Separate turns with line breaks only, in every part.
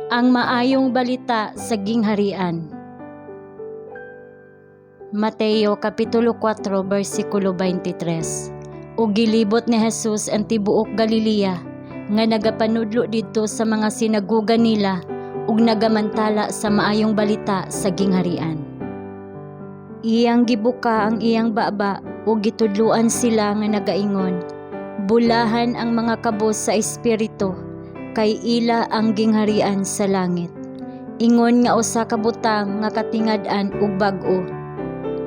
Ang maayong balita sa gingharian. Mateo Kapitulo 4 versikulo 23. Ug gilibot ni Jesus ang tibuok Galilea, nga nagapanudlo didto sa mga sinagoga nila ug nagamantala sa maayong balita sa gingharian. Iyang gibuka ang iyang baba ug gitudloan sila nga nagaingon, bulahan ang mga kabos sa espiritu, kay ila ang gingharian sa langit. Ingon nga usa ka butang nga katingad-an ug bag-o.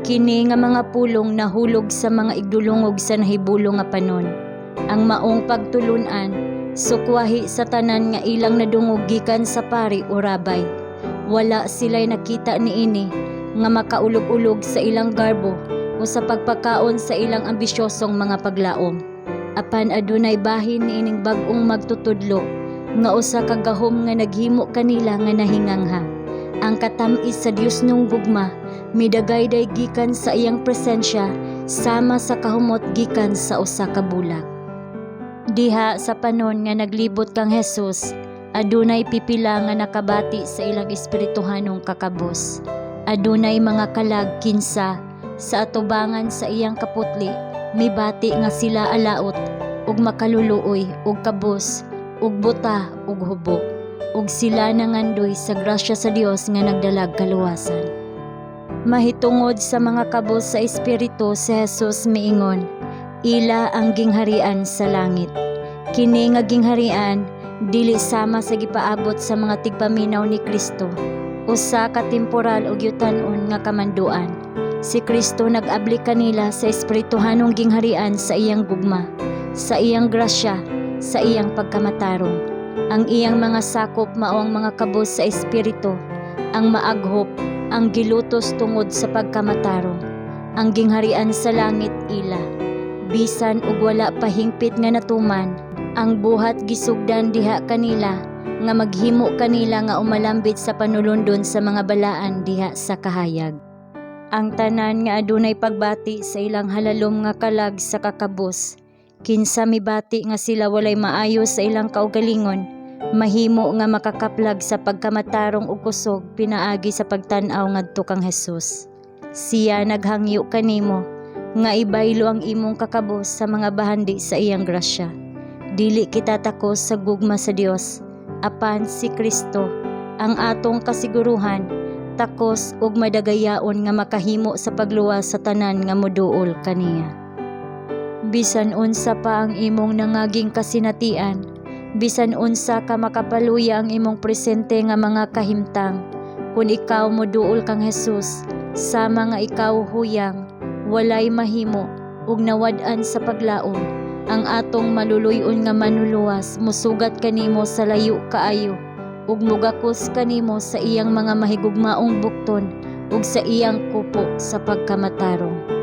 Kini nga mga pulong nahulog sa mga igdulungog sa nahibulong nga panon. Ang maong pagtulun-an sukwahi sa tanan nga ilang nadungog gikan sa pari o rabay. Wala sila'y nakita niini nga makaulog-ulog sa ilang garbo o sa pagpakaon sa ilang ambisyosong mga paglaom. Apan adunay bahin niining bag-ong magtutudlo nga usa ka gahom nga naghimo kanila nga nahingangha. Ang katamis sa Dios nung gugma midagayday gikan sa iyang presensya sama sa kahumot gikan sa usa ka bulag. Diha sa panon nga naglibot kang Jesus, adunay pipila nga nakabati sa ilang espirituhanong kakabos. Adunay mga kalag kinsa sa atubangan sa iyang kaputli, mibati nga sila alaot ug makaluluoy ug kabos ug buta ug hubo, ug sila nangandoy sa grasya sa Dios nga nagdalag kaluwasan. Mahitungod sa mga kabos sa espiritu si Jesus miingon, ila ang gingharian sa langit. Kini nga gingharian dili sama sa gipaabot sa mga tigpaminaw ni Kristo, usa ka temporal ug yutan-on nga kamanduan. Si Kristo nag-abli kanila sa espirituhanong gingharian sa iyang gugma, sa iyang grasya, sa iyang pagkamatarong. Ang iyang mga sakop mao ang mga kabos sa espiritu, ang maaghop, ang gilutos tungod sa pagkamatarong. Ang gingharian sa langit ila, bisan ug wala pa hingpit nga natuman, ang buhat gisugdan diha kanila nga maghimo kanila nga umalambit sa panulundon sa mga balaan diha sa kahayag. Ang tanan nga adunay pagbati sa ilang halalom nga kalag sa kakabos, kinsa mibati nga sila walay maayo sa ilang kaugalingon, mahimo nga makakaplag sa pagkamatarong ug kusog pinaagi sa pagtan-aw ngadto kang Jesus. Siya naghangyo kanimo nga ibaylo ang imong kakabos sa mga bahandi sa iyang grasya. Dili kita takos sa gugma sa Dios, apan si Kristo ang atong kasiguruhan, takos ug madagayaon nga makahimo sa pagluwas sa tanan nga moduol kaniya. Bisan unsa pa ang imong nangaging kasinatian, bisan unsa ka makapaluya ang imong presente nga mga kahimtang, kun ikaw moduol kang Jesus, sama nga ikaw huyang, walay mahimo ug nawad-an sa paglaom, ang atong maluluyon nga manuluwas musugat kanimo sa layo kaayo ug mugakos kanimo sa iyang mga mahigugmaong bukton ug sa iyang kupo sa pagkamatarong.